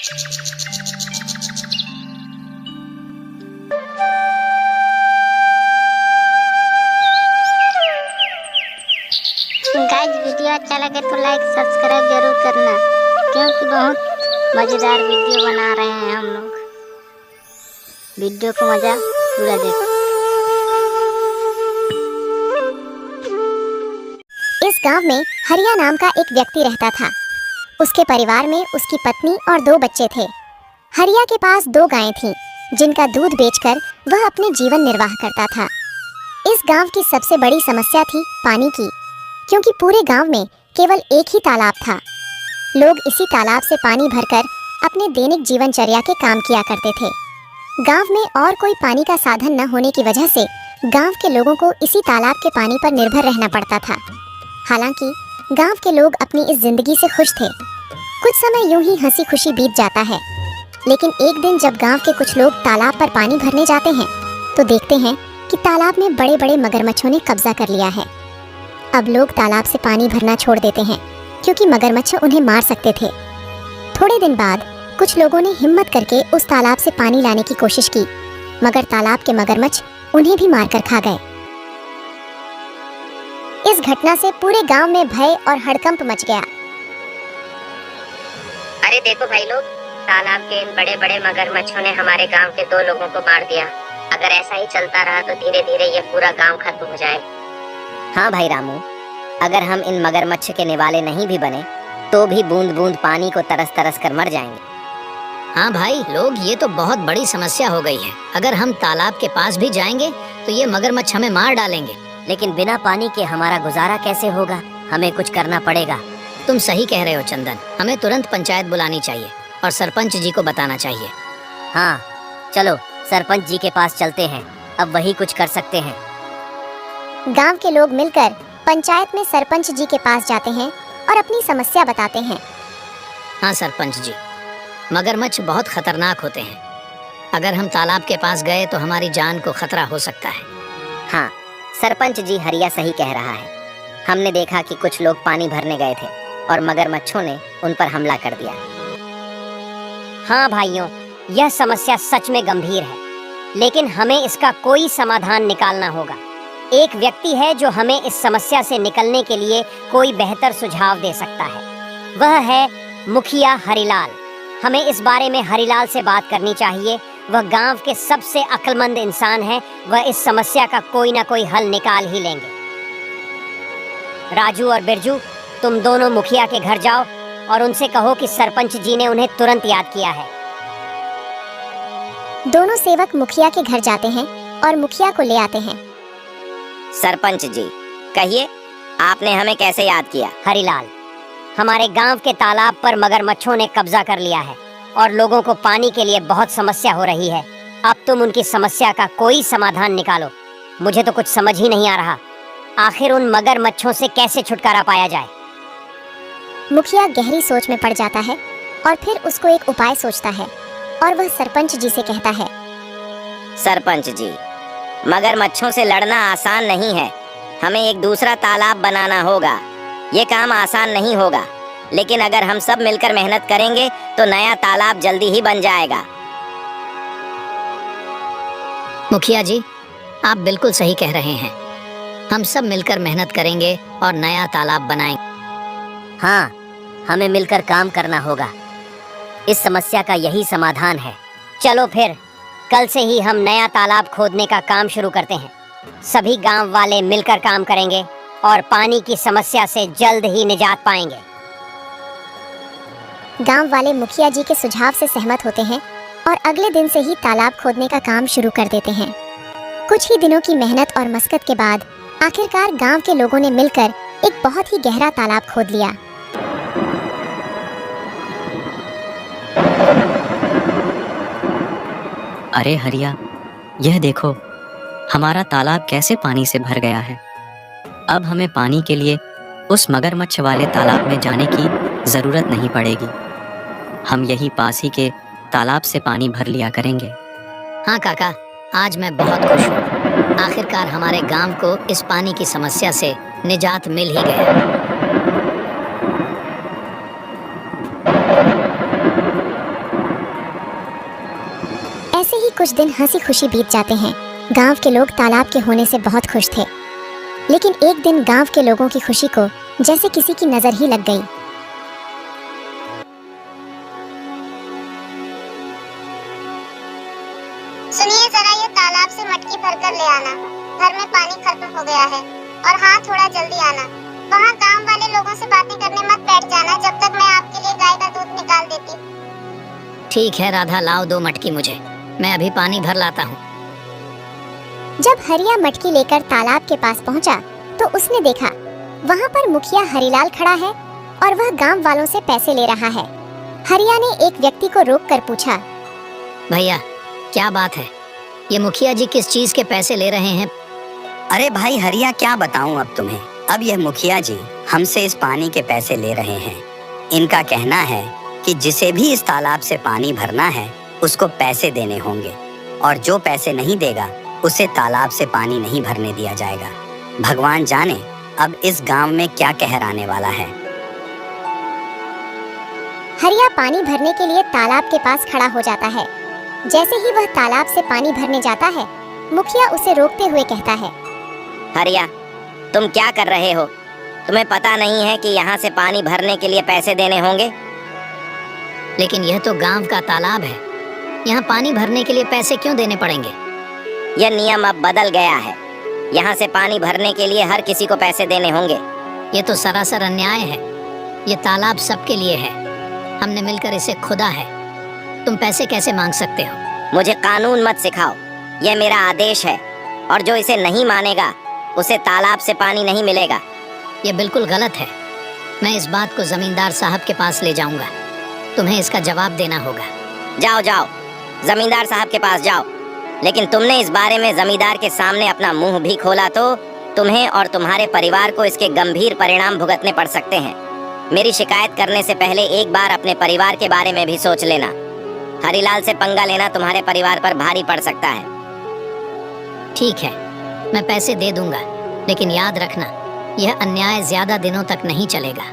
Guys, video अच्छा लगे तो लाइक सब्सक्राइब जरूर करना, क्योंकि बहुत मजेदार वीडियो बना रहे हैं हम लोग। वीडियो को मजा पूरा देखो। इस गांव में हरिया नाम का एक व्यक्ति रहता था। उसके परिवार में उसकी पत्नी और 2 बच्चे थे। हरिया के पास 2 गायें थीं, जिनका दूध बेचकर वह अपने जीवन निर्वाह करता था। इस गांव की सबसे बड़ी समस्या थी पानी की, क्योंकि पूरे गांव में केवल एक ही तालाब था। लोग इसी तालाब से पानी भरकर अपने दैनिक जीवनचर्या के काम किया करते थे। गांव में और कोई पानी का साधन न होने की वजह से गांव के लोगों को इसी तालाब के पानी पर निर्भर रहना पड़ता था। हालांकि गांव के लोग अपनी इस जिंदगी से खुश थे। कुछ समय यूं ही हंसी खुशी बीत जाता है, लेकिन एक दिन जब गांव के कुछ लोग तालाब पर पानी भरने जाते हैं तो देखते हैं कि तालाब में बड़े बड़े मगरमच्छों ने कब्जा कर लिया है। अब लोग तालाब से पानी भरना छोड़ देते हैं, क्योंकि मगरमच्छ उन्हें मार सकते थे। थोड़े दिन बाद कुछ लोगों ने हिम्मत करके उस तालाब से पानी लाने की कोशिश की, मगर तालाब के मगरमच्छ उन्हें भी मारकर खा गए। इस घटना से पूरे गांव में भय और हड़कंप मच गया। अरे देखो भाई लोग, तालाब के इन बड़े बड़े मगरमच्छों ने हमारे गांव के 2 लोगों को मार दिया। अगर ऐसा ही चलता रहा तो धीरे धीरे ये पूरा गांव खत्म हो जाएगा। हाँ भाई रामू, अगर हम इन मगरमच्छ के निवाले नहीं भी बने तो भी बूंद बूंद पानी को तरस तरस कर मर जाएंगे। हाँ भाई लोग, ये तो बहुत बड़ी समस्या हो गई है। अगर हम तालाब के पास भी जाएंगे तो ये मगरमच्छ हमें मार डालेंगे। लेकिन बिना पानी के हमारा गुजारा कैसे होगा? हमें कुछ करना पड़ेगा। तुम सही कह रहे हो चंदन, हमें तुरंत पंचायत बुलानी चाहिए और सरपंच जी को बताना चाहिए। हाँ चलो सरपंच जी के पास चलते हैं, अब वही कुछ कर सकते हैं। गांव के लोग मिलकर पंचायत में सरपंच जी के पास जाते हैं और अपनी समस्या बताते हैं। हाँ सरपंच जी, मगरमच्छ बहुत खतरनाक होते हैं। अगर हम तालाब के पास गए तो हमारी जान को खतरा हो सकता है। हाँ सरपंच जी, हरिया सही कह रहा है। हमने देखा कि कुछ लोग पानी भरने गए थे और मगरमच्छों ने उन पर हमला कर दिया। हाँ भाइयों, यह समस्या सच में गंभीर है, लेकिन हमें इसका कोई समाधान निकालना होगा। एक व्यक्ति है जो हमें इस समस्या से निकलने के लिए कोई बेहतर सुझाव दे सकता है। वह है मुखिया हरिलाल। हमें इस बारे में हरिलाल से बात करनी चाहिए। वह गांव के सबसे अक्लमंद इंसान है। वह इस समस्या का कोई ना कोई हल निकाल ही लेंगे। राजू और बिरजू, तुम दोनों मुखिया के घर जाओ और उनसे कहो कि सरपंच जी ने उन्हें तुरंत याद किया है। दोनों सेवक मुखिया के घर जाते हैं और मुखिया को ले आते हैं। सरपंच जी, कहिए आपने हमें कैसे याद किया? हरिलाल, हमारे गांव के तालाब पर मगरमच्छों ने कब्जा कर लिया है और लोगों को पानी के लिए बहुत समस्या हो रही है। अब तुम उनकी समस्या का कोई समाधान निकालो। मुझे तो कुछ समझ ही नहीं आ रहा, आखिर उन मगरमच्छों से कैसे छुटकारा पाया जाए। मुखिया गहरी सोच में पड़ जाता है और फिर उसको एक उपाय सोचता है और वह सरपंच जी से कहता है। सरपंच जी, मगरमच्छों से लड़ना आसान नहीं है। हमें एक दूसरा तालाब बनाना होगा। ये काम आसान नहीं होगा, लेकिन अगर हम सब मिलकर मेहनत करेंगे तो नया तालाब जल्दी ही बन जाएगा। मुखिया जी, आप बिल्कुल सही कह रहे हैं। हम सब मिलकर मेहनत करेंगे और नया तालाब बनाएंगे। हाँ, हमें मिलकर काम करना होगा। इस समस्या का यही समाधान है। चलो फिर कल से ही हम नया तालाब खोदने का काम शुरू करते हैं। सभी गांव वाले मिलकर काम करेंगे और पानी की समस्या से जल्द ही निजात पाएंगे। गांव वाले मुखिया जी के सुझाव से सहमत होते हैं और अगले दिन से ही तालाब खोदने का काम शुरू कर देते हैं। कुछ ही दिनों की मेहनत और मशक्कत के बाद आखिरकार गांव के लोगों ने मिलकर एक बहुत ही गहरा तालाब खोद लिया। अरे हरिया, यह देखो, हमारा तालाब कैसे पानी से भर गया है। अब हमें पानी के लिए उस मगरमच्छ वाले तालाब में जाने की ज़रूरत नहीं पड़ेगी। हम यही पास ही के तालाब से पानी भर लिया करेंगे। हाँ काका, आज मैं बहुत खुश हूँ। आखिरकार हमारे गांव को इस पानी की समस्या से निजात मिल ही गया। कुछ दिन हंसी खुशी बीत जाते हैं। गांव के लोग तालाब के होने से बहुत खुश थे, लेकिन एक दिन गांव के लोगों की खुशी को जैसे किसी की नजर ही लग गई। सुनिए जरा, ये तालाब से मटकी भरकर ले आना। घर में पानी खत्म हो गया है। और हाँ, थोड़ा जल्दी आना। वहाँ गांव वाले लोगों से बातें करने मत बैठ जाना जब तक मैं आपके लिए गाय का दूध निकाल देती। ठीक है राधा, लाओ 2 मटकी मुझे, मैं अभी पानी भर लाता हूँ। जब हरिया मटकी लेकर तालाब के पास पहुंचा तो उसने देखा वहां पर मुखिया हरिलाल खड़ा है और वह गांव वालों से पैसे ले रहा है। हरिया ने एक व्यक्ति को रोककर पूछा, भैया क्या बात है, ये मुखिया जी किस चीज के पैसे ले रहे हैं? अरे भाई हरिया, क्या बताऊं अब तुम्हें। अब यह मुखिया जी हमसे इस पानी के पैसे ले रहे हैं। इनका कहना है कि जिसे भी इस तालाब से पानी भरना है उसको पैसे देने होंगे, और जो पैसे नहीं देगा उसे तालाब से पानी नहीं भरने दिया जाएगा। भगवान जाने अब इस गांव में क्या कहर आने वाला है। हरिया पानी भरने के लिए तालाब के पास खड़ा हो जाता है। जैसे ही वह तालाब से पानी भरने जाता है, मुखिया उसे रोकते हुए कहता है, हरिया, तुम क्या कर रहे हो? तुम्हें पता नहीं है कि यहाँ से पानी भरने के लिए पैसे देने होंगे? लेकिन यह तो गांव का तालाब है, यहाँ पानी भरने के लिए पैसे क्यों देने पड़ेंगे? यह नियम अब बदल गया है। यहाँ से पानी भरने के लिए हर किसी को पैसे देने होंगे। ये तो सरासर अन्याय है। ये तालाब सबके लिए है, हमने मिलकर इसे खोदा है। तुम पैसे कैसे मांग सकते हो? मुझे कानून मत सिखाओ, यह मेरा आदेश है, और जो इसे नहीं मानेगा उसे तालाब से पानी नहीं मिलेगा। ये बिल्कुल गलत है। मैं इस बात को जमींदार साहब के पास ले जाऊंगा, तुम्हें इसका जवाब देना होगा। जाओ जाओ, जमींदार साहब के पास जाओ, लेकिन तुमने इस बारे में जमींदार के सामने अपना मुंह भी खोला तो तुम्हें और तुम्हारे परिवार को इसके गंभीर परिणाम भुगतने पड़ सकते हैं। मेरी शिकायत करने से पहले एक बार अपने परिवार के बारे में भी सोच लेना। हरिलाल से पंगा लेना तुम्हारे परिवार पर भारी पड़ सकता है। ठीक है, मैं पैसे दे दूंगा, लेकिन याद रखना यह अन्याय ज्यादा दिनों तक नहीं चलेगा।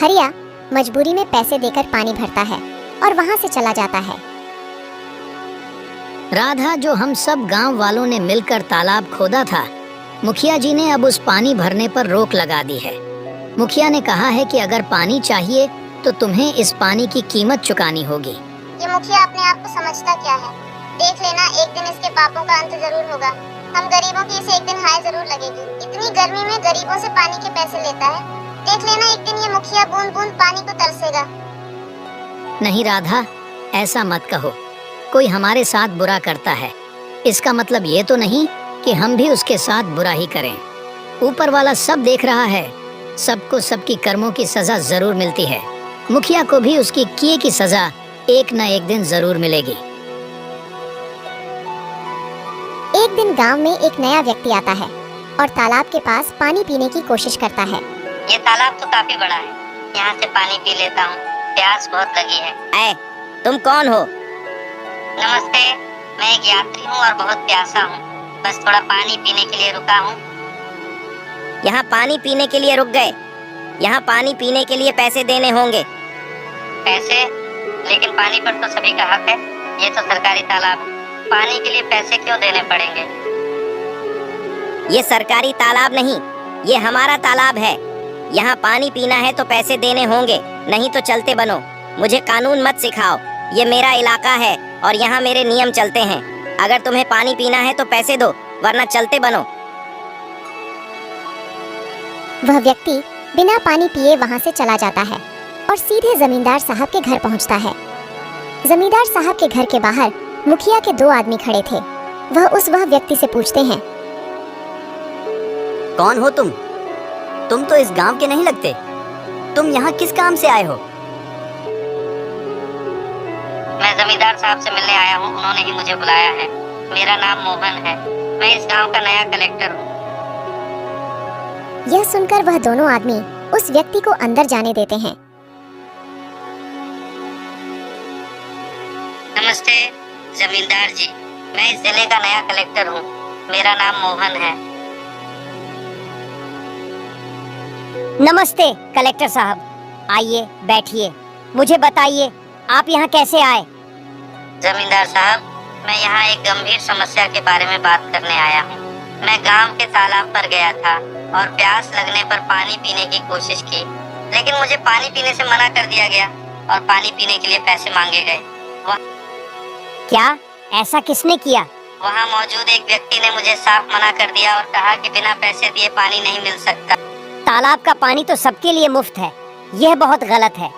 हरिया मजबूरी में पैसे देकर पानी भरता है और वहां से चला जाता है। राधा, जो हम सब गांव वालों ने मिलकर तालाब खोदा था, मुखिया जी ने अब उस पानी भरने पर रोक लगा दी है। मुखिया ने कहा है कि अगर पानी चाहिए तो तुम्हें इस पानी की कीमत चुकानी होगी। ये मुखिया अपने आप को समझता क्या है? देख लेना, एक दिन इसके पापों का अंत जरूर होगा। हम गरीबों की इसे एक दिन हाय जरूर लगेगी। इतनी गर्मी में गरीबों से पानी के पैसे लेता है। देख लेना, एक दिन ये मुखिया बूंद बूंद पानी को तरसेगा। नहीं राधा, ऐसा मत कहो। कोई हमारे साथ बुरा करता है, इसका मतलब ये तो नहीं कि हम भी उसके साथ बुरा ही करें। ऊपर वाला सब देख रहा है, सबको सबकी कर्मों की सजा जरूर मिलती है। मुखिया को भी उसकी किए की सजा एक न एक दिन जरूर मिलेगी। एक दिन गांव में एक नया व्यक्ति आता है और तालाब के पास पानी पीने की कोशिश करता है। ये तालाब तो काफी बड़ा है, यहाँ से पानी पी लेता हूँ, प्यास बहुत लगी है। ऐ, तुम कौन हो? नमस्ते, मैं एक यात्री हूँ और बहुत प्यासा हूँ, बस थोड़ा पानी पीने के लिए रुका हूँ। यहाँ पानी पीने के लिए रुक गए? यहाँ पानी पीने के लिए पैसे देने होंगे। पैसे? लेकिन पानी पर तो सभी का हक है, ये तो सरकारी तालाब है, पानी के लिए पैसे क्यों देने पड़ेंगे? ये सरकारी तालाब नहीं, ये हमारा तालाब है। यहाँ पानी पीना है तो पैसे देने होंगे, नहीं तो चलते बनो। मुझे कानून मत सिखाओ, ये मेरा इलाका है और यहाँ मेरे नियम चलते हैं। अगर तुम्हें पानी पीना है तो पैसे दो, वरना चलते बनो। वह व्यक्ति बिना पानी पिए वहां से चला जाता है और सीधे जमींदार साहब के घर पहुंचता है। जमींदार साहब के घर के बाहर मुखिया के 2 आदमी खड़े थे। वह व्यक्ति से पूछते हैं, कौन हो तुम? तुम तो इस गांव के नहीं लगते। तुम यहाँ किस काम से आए हो? मैं जमींदार साहब से मिलने आया हूँ, उन्होंने ही मुझे बुलाया है। मेरा नाम मोहन है, मैं इस गांव का नया कलेक्टर हूँ। यह सुनकर वह दोनों आदमी उस व्यक्ति को अंदर जाने देते हैं। नमस्ते जमींदार जी, मैं इस जिले का नया कलेक्टर हूँ, मेरा नाम मोहन है। नमस्ते कलेक्टर साहब, आइए बैठिए। मुझे बताइए आप यहाँ कैसे आए? जमींदार साहब, मैं यहाँ एक गंभीर समस्या के बारे में बात करने आया हूँ। मैं गांव के तालाब पर गया था और प्यास लगने पर पानी पीने की कोशिश की, लेकिन मुझे पानी पीने से मना कर दिया गया और पानी पीने के लिए पैसे मांगे गए। क्या ऐसा किसने किया? वहाँ मौजूद एक व्यक्ति ने मुझे साफ मना कर दिया और कहा कि बिना पैसे दिए पानी नहीं मिल सकता। तालाब का पानी तो सबके लिए मुफ्त है, यह बहुत गलत है।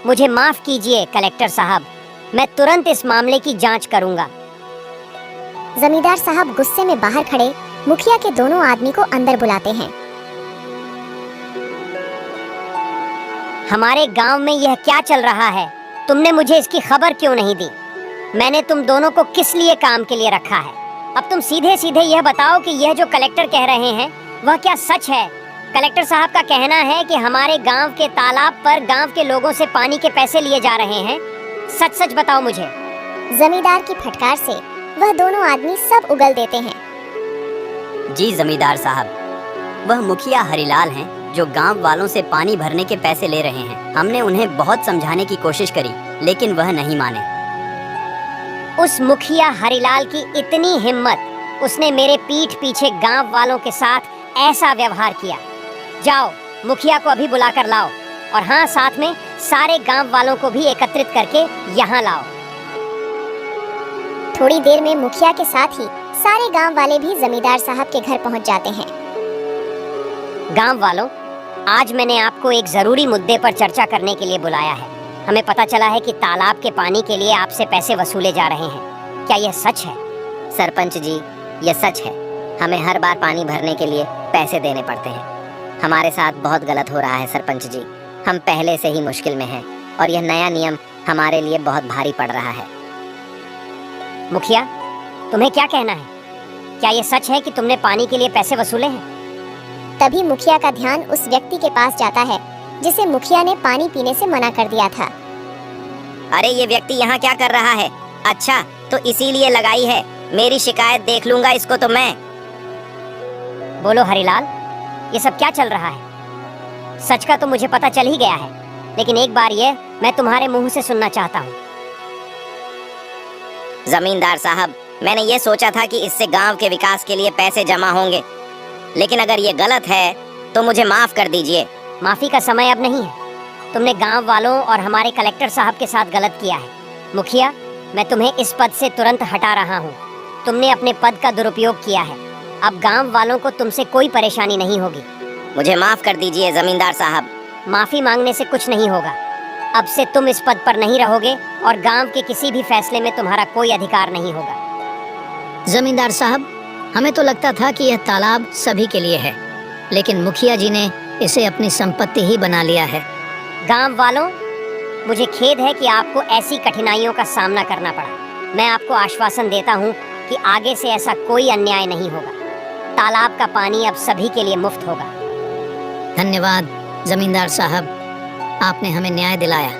मुझे माफ कीजिए कलेक्टर साहब, मैं तुरंत इस मामले की जांच करूंगा। जमींदार साहब गुस्से में बाहर खड़े मुखिया के दोनों आदमी को अंदर बुलाते हैं। हमारे गांव में यह क्या चल रहा है? तुमने मुझे इसकी खबर क्यों नहीं दी? मैंने तुम दोनों को किस लिए काम के लिए रखा है? अब तुम सीधे सीधे यह बताओ कि यह जो कलेक्टर कह रहे हैं वह क्या सच है? कलेक्टर साहब का कहना है कि हमारे गांव के तालाब पर गांव के लोगों से पानी के पैसे लिए जा रहे हैं। सच सच बताओ मुझे। जमींदार की फटकार से वह दोनों आदमी सब उगल देते हैं। जी जमींदार साहब, वह मुखिया हरिलाल हैं जो गांव वालों से पानी भरने के पैसे ले रहे हैं। हमने उन्हें बहुत समझाने की कोशिश करी, लेकिन वह नहीं माने। उस मुखिया हरिलाल की इतनी हिम्मत, उसने मेरे पीठ पीछे गांव वालों के साथ ऐसा व्यवहार किया। जाओ मुखिया को अभी बुलाकर लाओ, और हाँ, साथ में सारे गांव वालों को भी एकत्रित करके यहाँ लाओ। थोड़ी देर में मुखिया के साथ ही सारे गांव वाले भी जमींदार साहब के घर पहुंच जाते हैं। गांव वालों, आज मैंने आपको एक जरूरी मुद्दे पर चर्चा करने के लिए बुलाया है। हमें पता चला है कि तालाब के पानी के लिए आपसे पैसे वसूले जा रहे हैं। क्या यह सच है? सरपंच जी, यह सच है। हमें हर बार पानी भरने के लिए पैसे देने पड़ते हैं। हमारे साथ बहुत गलत हो रहा है सरपंच जी। हम पहले से ही मुश्किल में हैं और यह नया नियम हमारे लिए बहुत भारी पड़ रहा है। मुखिया, तुम्हें क्या कहना है? क्या यह सच है कि तुमने पानी के लिए पैसे वसूले हैं? तभी मुखिया का ध्यान उस व्यक्ति के पास जाता है जिसे मुखिया ने पानी पीने से मना कर दिया था। अरे ये व्यक्ति यहाँ क्या कर रहा है? अच्छा, तो इसीलिए लगाई है। मेरी शिकायत देख लूंगा इसको तो मैं। बोलो हरिलाल, ये सब क्या चल रहा है? सच का तो मुझे पता चल ही गया है, लेकिन एक बार ये मैं तुम्हारे मुंह से सुनना चाहता हूँ। जमींदार साहब, मैंने ये सोचा था कि इससे गांव के विकास के लिए पैसे जमा होंगे, लेकिन अगर ये गलत है तो मुझे माफ कर दीजिए। माफी का समय अब नहीं है। तुमने गांव वालों और हमारे कलेक्टर साहब के साथ गलत किया है। मुखिया, मैं तुम्हें इस पद से तुरंत हटा रहा हूँ। तुमने अपने पद का दुरुपयोग किया है। अब गांव वालों को तुमसे कोई परेशानी नहीं होगी। मुझे माफ कर दीजिए जमींदार साहब। माफी मांगने से कुछ नहीं होगा। अब से तुम इस पद पर नहीं रहोगे और गांव के किसी भी फैसले में तुम्हारा कोई अधिकार नहीं होगा। जमींदार साहब, हमें तो लगता था कि यह तालाब सभी के लिए है, लेकिन मुखिया जी ने इसे अपनी संपत्ति ही बना लिया है। गांव वालों, मुझे खेद है कि आपको ऐसी कठिनाइयों का सामना करना पड़ा। मैं आपको आश्वासन देता हूं कि आगे से ऐसा कोई अन्याय नहीं होगा। तालाब का पानी अब सभी के लिए मुफ्त होगा। धन्यवाद जमींदार साहब, आपने हमें न्याय दिलाया।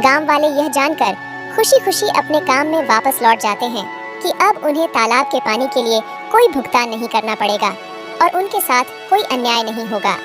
गांव वाले यह जानकर खुशी खुशी अपने काम में वापस लौट जाते हैं कि अब उन्हें तालाब के पानी के लिए कोई भुगतान नहीं करना पड़ेगा और उनके साथ कोई अन्याय नहीं होगा।